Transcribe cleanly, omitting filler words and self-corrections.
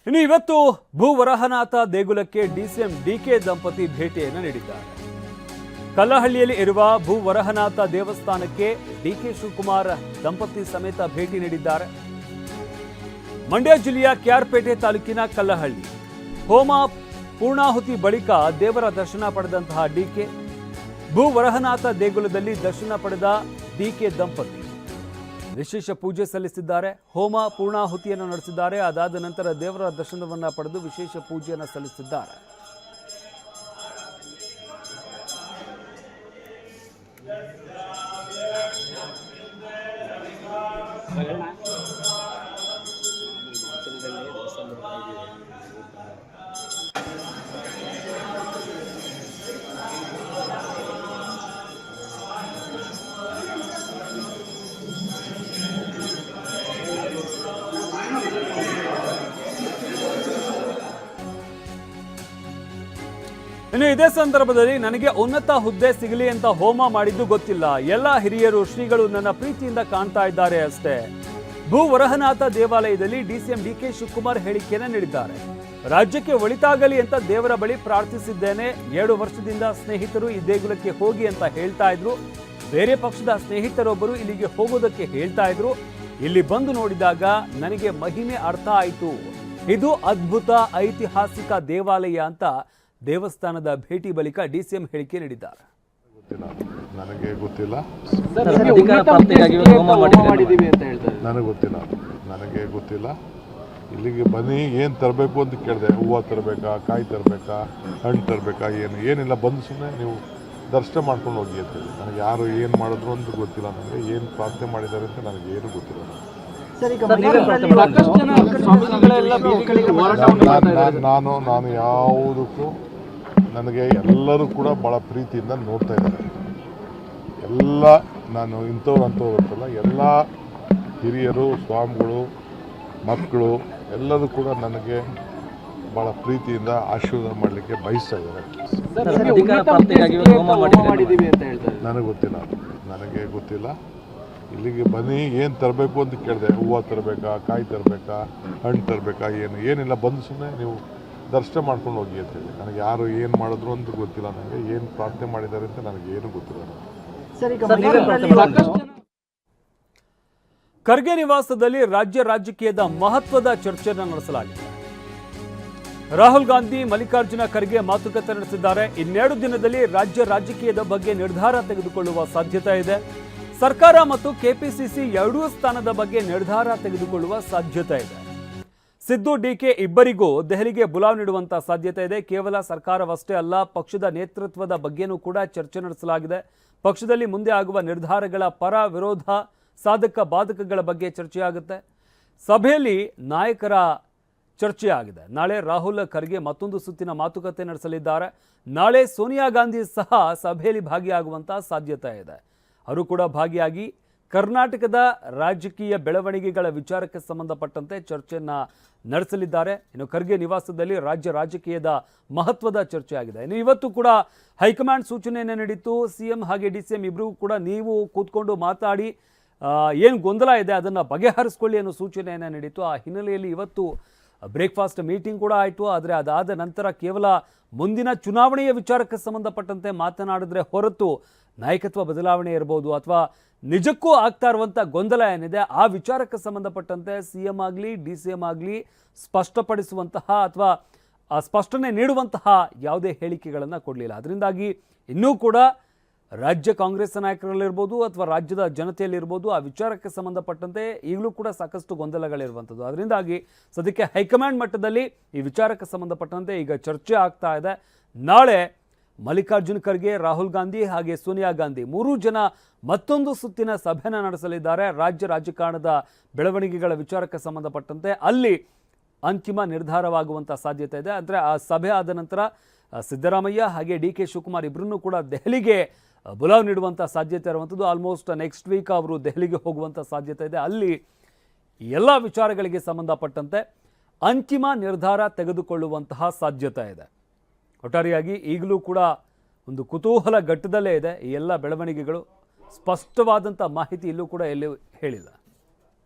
ಇನ್ನು ಇವತ್ತು ಭೂವರಹನಾಥ ದೇಗುಲಕ್ಕೆ ಡಿಸಿಎಂ ಡಿಕೆ ದಂಪತಿ ಭೇಟಿಯನ್ನು ನೀಡಿದ್ದಾರೆ. ಕಲ್ಲಹಳ್ಳಿಯಲ್ಲಿ ಇರುವ ಭೂವರಹನಾಥ ದೇವಸ್ಥಾನಕ್ಕೆ ಡಿಕೆ ಶಿವಕುಮಾರ್ ದಂಪತಿ ಸಮೇತ ಭೇಟಿ ನೀಡಿದ್ದಾರೆ. ಮಂಡ್ಯ ಜಿಲ್ಲೆಯ ಕೆಆರ್ಪೇಟೆ ತಾಲೂಕಿನ ಕಲ್ಲಹಳ್ಳಿ ಹೋಮ ಪೂರ್ಣಾಹುತಿ ಬಳಿಕ ದೇವರ ದರ್ಶನ ಪಡೆದಂತಹ ಡಿಕೆ ಭೂವರಹನಾಥ ದೇಗುಲದಲ್ಲಿ ದರ್ಶನ ಪಡೆದ ಡಿಕೆ ದಂಪತಿ ವಿಶೇಷ ಪೂಜೆ ಸಲ್ಲಿಸಿದ್ದಾರೆ. ಹೋಮ ಪೂರ್ಣಾಹುತಿಯನ್ನು ನಡೆಸಿದ್ದಾರೆ. ಅದಾದ ನಂತರ ದೇವರ ದರ್ಶನವನ್ನು ಪಡೆದು ವಿಶೇಷ ಪೂಜೆಯನ್ನು ಸಲ್ಲಿಸಿದ್ದಾರೆ. ಇನ್ನು ಇದೇ ಸಂದರ್ಭದಲ್ಲಿ ನನಗೆ ಉನ್ನತ ಹುದ್ದೆ ಸಿಗಲಿ ಅಂತ ಹೋಮ ಮಾಡಿದ್ದು ಗೊತ್ತಿಲ್ಲ. ಎಲ್ಲ ಹಿರಿಯರು ಶ್ರೀಗಳು ನನ್ನ ಪ್ರೀತಿಯಿಂದ ಕಾಣ್ತಾ ಇದ್ದಾರೆ ಅಷ್ಟೇ. ಭೂವರಹನಾಥ ದೇವಾಲಯದಲ್ಲಿ ಡಿಸಿಎಂ ಡಿಕೆ ಶಿವಕುಮಾರ್ ಹೇಳಿಕೆಯನ್ನು ನೀಡಿದ್ದಾರೆ. ರಾಜ್ಯಕ್ಕೆ ಒಳಿತಾಗಲಿ ಅಂತ ದೇವರ ಬಳಿ ಪ್ರಾರ್ಥಿಸಿದ್ದೇನೆ. 7 ವರ್ಷದಿಂದ ಸ್ನೇಹಿತರು ಈ ದೇಗುಲಕ್ಕೆ ಹೋಗಿ ಅಂತ ಹೇಳ್ತಾ ಇದ್ರು. ಬೇರೆ ಪಕ್ಷದ ಸ್ನೇಹಿತರೊಬ್ಬರು ಇಲ್ಲಿಗೆ ಹೋಗೋದಕ್ಕೆ ಹೇಳ್ತಾ ಇದ್ರು. ಇಲ್ಲಿ ಬಂದು ನೋಡಿದಾಗ ನನಗೆ ಮಹಿಮೆ ಅರ್ಥ ಆಯಿತು. ಇದು ಅದ್ಭುತ ಐತಿಹಾಸಿಕ ದೇವಾಲಯ ಅಂತ ದೇವಸ್ಥಾನದ ಭೇಟಿ ಬಳಿಕ ಡಿಸಿಎಂ ಹೇಳಿಕೆ ನೀಡಿದ್ದಾರೆ. ನನಗೆ ಗೊತ್ತಿಲ್ಲ, ನನಗೆ ಗೊತ್ತಿಲ್ಲ. ಇಲ್ಲಿಗೆ ಬನ್ನಿ, ಏನು ತರಬೇಕು ಅಂತ ಕೇಳಿದೆ. ಹೂವು ತರಬೇಕಾ, ಕಾಯಿ ತರಬೇಕಾ, ಹಣ್ಣು ತರಬೇಕಾ, ಏನಿಲ್ಲ, ಬಂದು ಸುಮ್ಮನೆ ನೀವು ದರ್ಶನ ಮಾಡ್ಕೊಂಡು ಹೋಗಿ ಅಂತ ಹೇಳಿ. ನನಗೆ ಯಾರು ಏನು ಮಾಡಿದ್ರು ಅಂತ ಗೊತ್ತಿಲ್ಲ. ನನಗೆ ಏನು ಪ್ರಾರ್ಥನೆ ಮಾಡಿದ್ದಾರೆ ಅಂತ ನನಗೆ ಏನು ಗೊತ್ತಿಲ್ಲ. ನಾನು ಯಾವುದಕ್ಕೂ ನನಗೆ ಎಲ್ಲರೂ ಕೂಡ ಭಾಳ ಪ್ರೀತಿಯಿಂದ ನೋಡ್ತಾ ಇದ್ದಾರೆ. ಎಲ್ಲ ನಾನು ಇಂಥವ್ರು ಅಂತಲ್ಲ, ಎಲ್ಲ ಹಿರಿಯರು, ಸ್ವಾಮಿಗಳು, ಮಕ್ಕಳು ಎಲ್ಲರೂ ಕೂಡ ನನಗೆ ಭಾಳ ಪ್ರೀತಿಯಿಂದ ಆಶೀರ್ವಾದ ಮಾಡಲಿಕ್ಕೆ ಬಯಸ್ತಾ ಇದ್ದಾರೆ. ನನಗೆ ಗೊತ್ತಿಲ್ಲ, ನನಗೆ ಗೊತ್ತಿಲ್ಲ. ಇಲ್ಲಿಗೆ ಬನ್ನಿ, ಏನು ತರಬೇಕು ಅಂತ ಕೇಳಿದೆ. ಹೂವು ತರಬೇಕಾ, ಕಾಯಿ ತರಬೇಕಾ, ಹಣ್ಣು ತರಬೇಕಾ, ಏನಿಲ್ಲ, ಬಂದು ಸುಮ್ಮನೆ ನೀವು ದರ್ಶನ ಮಾಡ್ಕೊಂಡು ಹೋಗಿ ಅಂತ ಹೇಳಿ. ನನಗೆ ಯಾರು ಏನು ಮಾಡಿದ್ರು ಅಂತ ಗೊತ್ತಿಲ್ಲ. ನನಗೆ ಏನು ಪ್ರಾರ್ಥನೆ ಮಾಡಿದ್ದಾರೆ ಅಂತ ನನಗೆ ಏನು ಗೊತ್ತಿಲ್ಲ. ಖರ್ಗೆ ನಿವಾಸದಲ್ಲಿ ರಾಜ್ಯ ರಾಜಕೀಯದ ಮಹತ್ವದ ಚರ್ಚೆಯನ್ನು ನಡೆಸಲಾಗಿದೆ. ರಾಹುಲ್ ಗಾಂಧಿ, ಮಲ್ಲಿಕಾರ್ಜುನ ಖರ್ಗೆ ಮಾತುಕತೆ ನಡೆಸಿದ್ದಾರೆ. 2 ದಿನದಲ್ಲಿ ರಾಜ್ಯ ರಾಜಕೀಯದ ಬಗ್ಗೆ ನಿರ್ಧಾರ ತೆಗೆದುಕೊಳ್ಳುವ ಸಾಧ್ಯತೆ ಇದೆ. ಸರ್ಕಾರ ಮತ್ತು ಕೆಪಿಸಿಸಿ ಎರಡೂ ಸ್ಥಾನದ ಬಗ್ಗೆ ನಿರ್ಧಾರ ತೆಗೆದುಕೊಳ್ಳುವ ಸಾಧ್ಯತೆ ಇದೆ. ಸಿದ್ದು, ಡಿಕೆ ಇಬ್ಬರಿಗೂ ದೆಹಲಿಗೆ ಬುಲಾವ್ ನೀಡುವಂತ ಸಾಧ್ಯತೆ ಇದೆ. ಕೇವಲ ಸರ್ಕಾರವಷ್ಟೇ ಅಲ್ಲ, ಪಕ್ಷದ ನೇತೃತ್ವದ ಬಗ್ಗೆನೂ ಕೂಡ ಚರ್ಚೆ ನಡೆಸಲಾಗಿದೆ. ಪಕ್ಷದಲ್ಲಿ ಮುಂದೆ ಆಗುವ ನಿರ್ಧಾರಗಳ ಪರ ವಿರೋಧ, ಸಾಧಕ ಬಾಧಕಗಳ ಬಗ್ಗೆ ಚರ್ಚೆಯಾಗುತ್ತೆ. ಸಭೆಯಲ್ಲಿ ನಾಯಕರ ಚರ್ಚೆ ಆಗಿದೆ. ನಾಳೆ ರಾಹುಲ್ ಖರ್ಗೆ ಮತ್ತೊಂದು ಸುತ್ತಿನ ಮಾತುಕತೆ ನಡೆಸಲಿದ್ದಾರೆ. ನಾಳೆ ಸೋನಿಯಾ ಗಾಂಧಿ ಸಹ ಸಭೆಯಲ್ಲಿ ಭಾಗಿಯಾಗುವಂತಹ ಸಾಧ್ಯತೆ ಇದೆ. ಅವರು ಕೂಡ ಭಾಗಿಯಾಗಿ ಕರ್ನಾಟಕದ ರಾಜಕೀಯ ಬೆಳವಣಿಗೆಗಳ ವಿಚಾರಕ್ಕೆ ಸಂಬಂಧಪಟ್ಟಂತೆ ಚರ್ಚೆಯನ್ನ ನಡೆಸಲಿದ್ದಾರೆ. ಇನ್ನು ಖರ್ಗೆ ನಿವಾಸದಲ್ಲಿ ರಾಜ್ಯ ರಾಜಕೀಯದ ಮಹತ್ವದ ಚರ್ಚೆ ಆಗಿದೆ. ಇನ್ನು ಇವತ್ತು ಕೂಡ ಹೈಕಮಾಂಡ್ ಸೂಚನೆಯನ್ನು ನೀಡಿತ್ತು. ಸಿಎಂ ಹಾಗೆ ಡಿಸಿಎಂ ಇಬ್ಬರಿಗೂ ಕೂಡ ನೀವು ಕೂತ್ಕೊಂಡು ಮಾತಾಡಿ ಏನು ಗೊಂದಲ ಇದೆ ಅದನ್ನು ಬಗೆಹರಿಸ್ಕೊಳ್ಳಿ ಅನ್ನೋ ಸೂಚನೆಯನ್ನು ನೀಡಿತ್ತು. ಆ ಹಿನ್ನೆಲೆಯಲ್ಲಿ ಇವತ್ತು ಬ್ರೇಕ್ಫಾಸ್ಟ್ ಮೀಟಿಂಗ್ ಕೂಡ ಆಯಿತು. ಆದರೆ ಅದಾದ ನಂತರ ಕೇವಲ ಮುಂದಿನ ಚುನಾವಣೆಯ ವಿಚಾರಕ್ಕೆ ಸಂಬಂಧಪಟ್ಟಂತೆ ಮಾತನಾಡಿದ್ರೆ ಹೊರತು ನಾಯಕತ್ವ ಬದಲಾವಣೆ ಇರಬಹುದು ಅಥವಾ ನಿಜಕ್ಕೂ ಆಗ್ತಾ ಇರುವಂಥ ಗೊಂದಲ ಏನಿದೆ ಆ ವಿಚಾರಕ್ಕೆ ಸಂಬಂಧಪಟ್ಟಂತೆ ಸಿಎಂ ಆಗಲಿ ಡಿಸಿಎಂ ಆಗಲಿ ಸ್ಪಷ್ಟಪಡಿಸುವಂತಹ ಅಥವಾ ಸ್ಪಷ್ಟನೆ ನೀಡುವಂತಹ ಯಾವುದೇ ಹೇಳಿಕೆಗಳನ್ನು ಕೊಡಲಿಲ್ಲ. ಅದರಿಂದಾಗಿ ಇನ್ನೂ ಕೂಡ ರಾಜ್ಯ ಕಾಂಗ್ರೆಸ್ ನಾಯಕರಲ್ಲಿರ್ಬೋದು ಅಥವಾ ರಾಜ್ಯದ ಜನತೆಯಲ್ಲಿರ್ಬೋದು ಆ ವಿಚಾರಕ್ಕೆ ಸಂಬಂಧಪಟ್ಟಂತೆ ಈಗಲೂ ಕೂಡ ಸಾಕಷ್ಟು ಗೊಂದಲಗಳಿರುವಂಥದ್ದು. ಅದರಿಂದಾಗಿ ಸದ್ಯಕ್ಕೆ ಹೈಕಮಾಂಡ್ ಮಟ್ಟದಲ್ಲಿ ಈ ವಿಚಾರಕ್ಕೆ ಸಂಬಂಧಪಟ್ಟಂತೆ ಈಗ ಚರ್ಚೆ ಆಗ್ತಾ ಇದೆ. ನಾಳೆ ಮಲ್ಲಿಕಾರ್ಜುನ ಖರ್ಗೆ, ರಾಹುಲ್ ಗಾಂಧಿ ಹಾಗೆ ಸೋನಿಯಾ ಗಾಂಧಿ 3 ಜನ ಮತ್ತೊಂದು ಸುತ್ತಿನ ಸಭೆಯನ್ನು ನಡೆಸಲಿದ್ದಾರೆ. ರಾಜ್ಯ ರಾಜಕಾರಣದ ಬೆಳವಣಿಗೆಗಳ ವಿಚಾರಕ್ಕೆ ಸಂಬಂಧಪಟ್ಟಂತೆ ಅಲ್ಲಿ ಅಂತಿಮ ನಿರ್ಧಾರವಾಗುವಂಥ ಸಾಧ್ಯತೆ ಇದೆ. ಅಂದರೆ ಆ ಸಭೆ ಆದ ನಂತರ ಸಿದ್ದರಾಮಯ್ಯ ಹಾಗೆ ಡಿಕೆ ಶಿವಕುಮಾರ್ ಇಬ್ಬರನ್ನೂ ಕೂಡ ದೆಹಲಿಗೆ ಬುಲಾವ್ ನೀಡುವಂಥ ಸಾಧ್ಯತೆ ಇರುವಂಥದ್ದು. ಆಲ್ಮೋಸ್ಟ್ ನೆಕ್ಸ್ಟ್ ವೀಕ್ ಅವರು ದೆಹಲಿಗೆ ಹೋಗುವಂಥ ಸಾಧ್ಯತೆ ಇದೆ. ಅಲ್ಲಿ ಎಲ್ಲ ವಿಚಾರಗಳಿಗೆ ಸಂಬಂಧಪಟ್ಟಂತೆ ಅಂತಿಮ ನಿರ್ಧಾರ ತೆಗೆದುಕೊಳ್ಳುವಂತಹ ಸಾಧ್ಯತೆ ಇದೆ. ಒಟ್ಟಾರೆಯಾಗಿ ಈಗಲೂ ಕೂಡ ಒಂದು ಕುತೂಹಲ ಘಟ್ಟದಲ್ಲೇ ಇದೆ. ಈ ಎಲ್ಲ ಬೆಳವಣಿಗೆಗಳು ಸ್ಪಷ್ಟವಾದಂಥ ಮಾಹಿತಿ ಇಲ್ಲೂ ಕೂಡ ಎಲ್ಲಿ ಹೇಳಿಲ್ಲ.